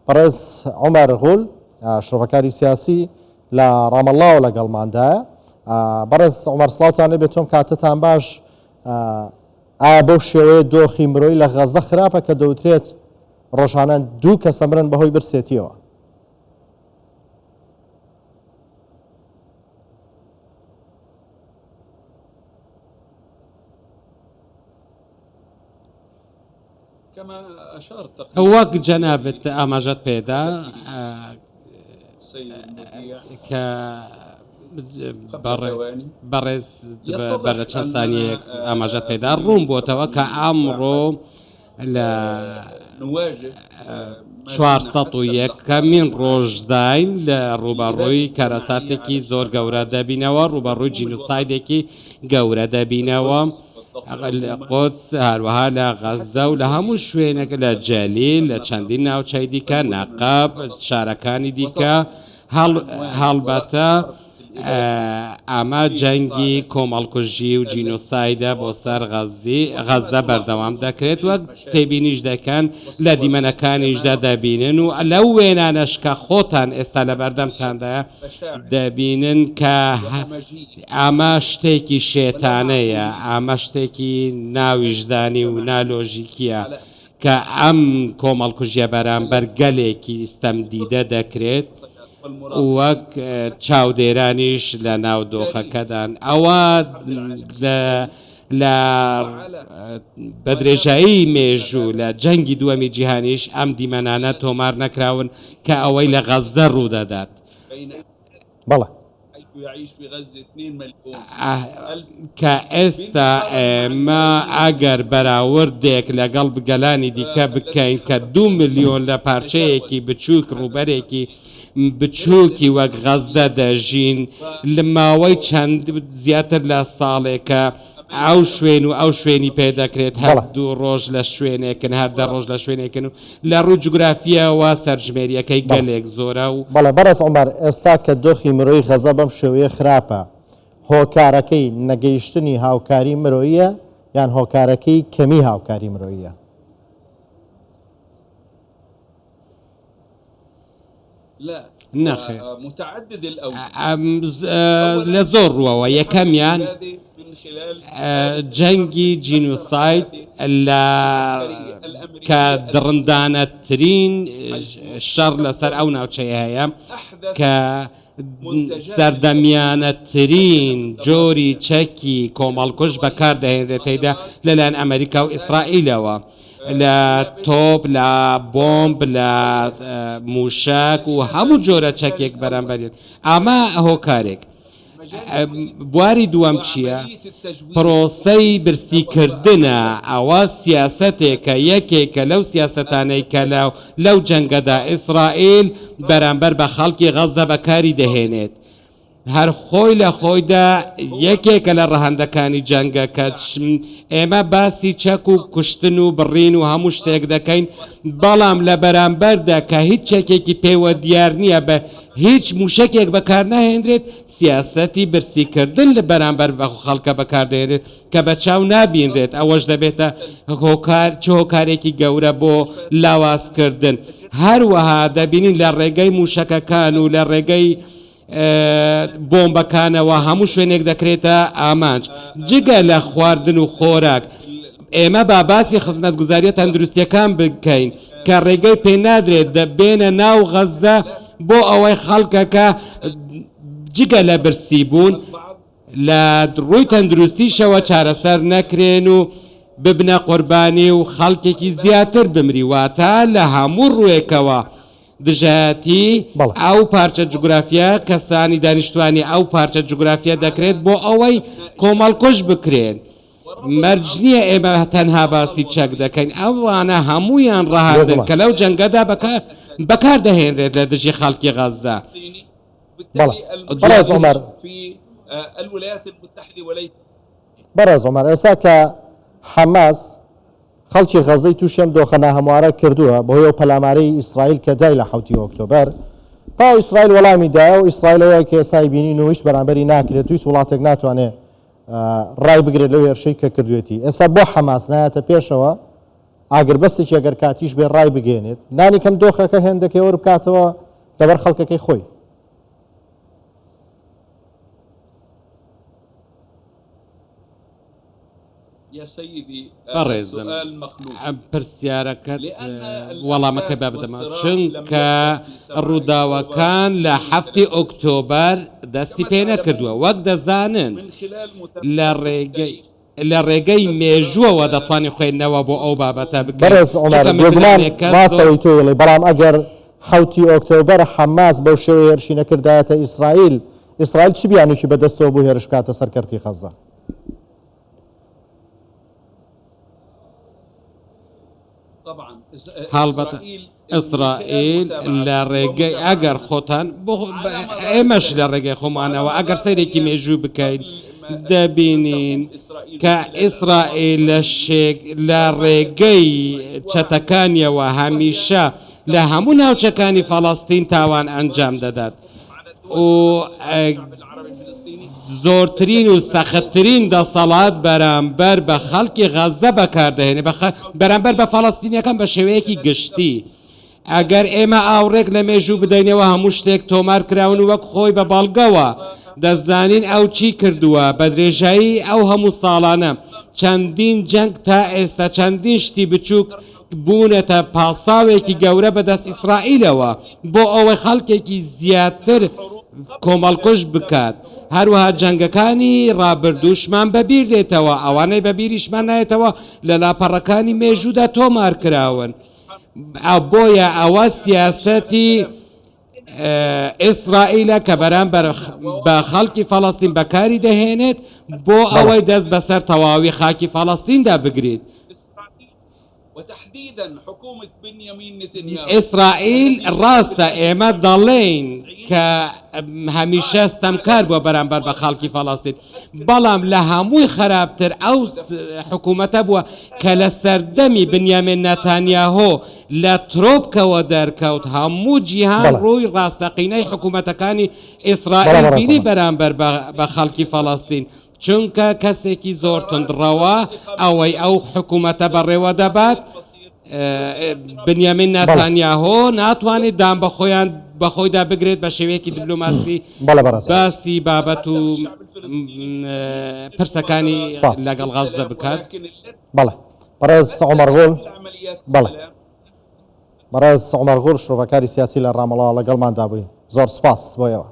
بەڕێز عومەر غول شرۆڤەکاری سیاسی لە ڕامەڵڵاوە لەگەڵماندایە. بەڕێز عومەر سڵاوتان لێبێ، تۆم کاتتان باش. ئایا بەو شێوەیە دۆخی مرۆیی لە غەزە خراپە کە دەوترێت ڕۆژانە 2 کەس ئەمرن بەهۆی برسێتیەوە؟ وەک جەنابەت ئاماژەت پێدا کە بەڕێز بەرە چەند سانیەک ئاماژەت پێدا ڕوون بۆتەوە کە ئەمڕۆ لە 401 ڕۆژداین لە ڕوبەڕووی کارەساتێکی زۆر گەورە دەبینەوە، ڕوبەڕووی جینوسایدێکی گەورە دەبینەوە. قۆدس هەروەها لە غەزە و لە هەموو شوێنێک لە جەلیل لە چەندین ناوچەی دیکە نەقەب شارەکانی دیکە هەڵبەتە ئەمە جەنگی کۆمەڵکوژی و جینۆسایدە بۆ سەر غەزە بەردەوام دەکرێت وەک تێبینیش دەکەن لە دیمەنەکانیشدا دەبینن و لەو وێنانەش کە خۆتان ئێستا لە بەردەمتاندایە دەبینن کە ئەمە شتێکی شێتانەیە، ئەمە شتێکی ناویژدانی و نالۆژیکیە کە ئەم کۆمەڵکوژیە بەرامبەر گەلێکی ئستەمدیدە دەکرێت وەک چاودێرانیش لە ناو دۆخەکەدان. ئەوە لە بەدرێژایی مێژوو لە جەنگی دووەمی جیهانیش ئەم دیمەنانە تۆمار نەکراون کە ئەوەی لە غەزە ڕوودەدات. بەڵێ کە ئێستا ئێمە ئەگەر بەراوردێک لەگەڵ بگەلانی دیکە بکەین کە 2 ملیۆن لە پارچەیەکی بچووک ڕوبەرێکی بچووکی وەک غەزە دەژین لە ماوەی چەند زیاتر لە ساڵێکە ئەو شوێن و ئەو شوێنی پێدەکرێت هەر 2 ڕۆژ لە شوێنێکن هەر 10 ڕۆژ لە شوێنێکن و لە ڕوو جوگرافیەوە سەرژمێریەکەی گەلێک زۆرە و بەڵێ. بەڕێز عومەر، ئێستا کە دۆخی مرۆیی غەزە بەم شێوەیە خراپە، هۆکارەکەی نەگەیشتنی هاوکاری مرۆییە یان هۆکارەکەی کەمی هاوکاری مرۆییە؟ نەخێ لە زۆر ڕووەوە. یەکەمیان جەنگی جینوساید لە کە دڕندانەترین شەڕ لەسەر ئەو ناوچەیە هەیە کە سەردەمیانەترین جۆری چەکی کۆمەڵکوژ بەکاردەهێنرێتەیدا لەلایەن ئەمریکا و ئیسرائیلەوە، لە تۆپ لە بۆمب لە موشک و هەموو جۆرە چەکێک بەرامبەرێت. ئەمە هۆکارێک. بواری دووەم چییە؟ پرۆسەی برسیکردنە. ئەوە سیاسەتێکە یەکێکە لەو سیاسەتانەی کە لەو جەنگەدا ئیسرائیل بەرامبەر بە خەڵکی غەزە بەکاری دەهێنێت. هەر خۆی لە خۆیدا یەکێکە لە ڕەهەندەکانی جەنگە کە ئێمە باسی چەک و کوشتن و بڕین و هەموو شتێک دەکەین، بەڵام لە بەرامبەردا کە هیچ چەکێکی پێوە دیار نییە بە هیچ موشکێک بەکار ناهێنرێت، سیاسەتی برسیکردن لە بەرامبەر بە خەڵکە بەکاردێنرێت کە بە چاو نابینرێت. ئەوەش دەبێتە هۆکارێکی گەورە بۆ لاوازکردن. هەروەها دەبینین لە ڕێگەی موشەکەکان و لە ڕێگەی بۆمبەکانەوە هەموو شوێنێک دەکرێتە ئامانج. جگە لە خواردن و خۆراک ئێمە با باسی خزمەتگوزاریە تەندروستیەکان بکەین کە ڕێگەی پێ نادرێت دەبێنە ناو غەزە بۆ ئەوەی خەڵکەکە جگە لە برسی بوون لە ڕووی تەندروستیشەوە چارەسەر نەکرێن و ببنە قوربانی و خەڵکێکی زیاتر بمری. واتە لە هەموو ڕوویەکەوە دژایەتی ئەو پارچە جوگرافیا کەسانی دانیشتوانی ئەو پارچە جوگرافیا دەکرێت بۆ ئەوەی کۆمەڵکوژ بکرێن. مەرج نییە ئێمە تەنها باسی چەک دەکەین، ئەوانە هەموویان ڕاهاندن کە لەو جەنگەدا بەکار دەهێنرێت لە دژی خەڵکی غەزە. بەڕێز عومەر، ئێستا کە حەماس خەڵکی غەزەی تووشم دۆخەنە هەموارە کردووە بەهۆی ئەو پەلامارەی ئیسرائیل کە دای لە 7 ئۆکتۆبەر، تا ئیسرائیل وەڵامی دایە و ئیسرائیلەوەی کە ئێستای بینین و هیچ بەرامبەری ناکرێت و هیچ وڵاتێک ناتوانێت ڕای بگرێت لەو هێرشەی کە کردوێتی. ئێستا بۆ حەماس نایەتە پێشەوە ئاگر بەستێکی ئەگەر کاتیش بێ ڕای بگەێنێت نانی کەم دۆخەکە هێندەکەی وەرە بکاتەوە لەبەر خەڵکەکەی خۆی. بەڕێزم پرسیارەکەت وەڵامەکە با بدەمە چونکە ڕووداوەکان لە 7 ئۆکتۆبەر دەستی پێ نەکردووە وەک دەزانن لە ڕێگەی مێژووەوە دەتوانانی خوێندنەوە بۆ ئەو بابەتە بەڕێز ڕاستەوەی تۆڵی بەڵام ئەگەر 7 ئۆکتۆبەر حەماس بەو شێوەیە هێرشی نەکردایەتە ئیسرائیل چی بیانێکی بەدەستەوە بۆ هێرش بکاتە سەرکەرتی غەزە؟ هەڵبەتە ئیسرائیل لە ڕێگەی ئەگەر خۆتان ئێمەش لە ڕێگەی خۆمانەوە ئەگەر سەرێکی مێژوو بکەین دەبینین کە ئیسرائیل لە ڕێگەی چەتەکانیەوە هەمیشە لە هەموو ناوچەکانی فەڵەستین تاوان ئەنجام دەدات و زۆرترین و سەختترین دەسەڵات بەرامبەر بە خەڵکی غەزە بەکاردەهێنێ بەرامبەر بە فەڵەستینیەکان بە شێوەیەکی گشتی. ئەگەر ئێمە ئاوڕێک لە مێژوو بدەینەوە هەموو شتێک تۆمار کراون و وەک خۆی بە بەڵگەوە دەزانین ئەو چی کردووە بە درێژایی ئەو هەموو ساڵانە چەندین جەنگ تا ئێستا چەندین شتی بچووک بوونەتە پاساوێکی گەورە بەدەست ئیسرائیلەوە بۆ ئەوەی خەڵکێکی زیاتر کۆمەڵکوژ بکات. هەروەها جەنگەکانی ڕابردووشمان بەبیر دێتەوە ئەوانەی بەبیریشمان نایێتەوە لە لاپەڕەکانی مێژوودا تۆمار کراون. بۆیە ئەوە سیاسەتی ئیسرائیلە کە بەرامبەر بە خەڵکی فەڵەستین بەکاری دەهێنێت بۆ ئەوەی دەست بەسەر تەواوی خاکی فەڵەستیندا بگرێت. ئیسرائیل ڕاستە ئێمە دەڵێن کە هەمیشە ستەمکار بووە بەرامبەر بە خەڵکی فەڵەستین بەڵام لە هەمووی خراپتر ئەو حکوومەتە بووە کە لە سەردەمی بنیامین نەتانیاهۆ لە ترۆپکەوە دەرکەوت هەموو جیهان ڕووی ڕاستەقینەی حکوومەتەکانی ئیسرائیل بینی بەرامبەر بە خەڵکی فەڵەستین چونکە کەسێکی زۆر تندڕەوە ئەوەی ئەو حکوومەتە بەڕێوە دەبات بنیامین نەتانیاهۆ ناتوانێت دام بە خۆیان بەخۆیدا بگرێت بە شێوەیەکی دیبلۆماسی باسی بابەت و پرسەکانی لەگەڵ غەزە بکات. بەڵێ بەڕێز عومەرغوڵ بەڕێز عومەرغوڵ شۆڤەکاری سیاسی لە ڕامەڵەوە لەگەڵماندا بووین زۆر سوپاس بۆیەوە.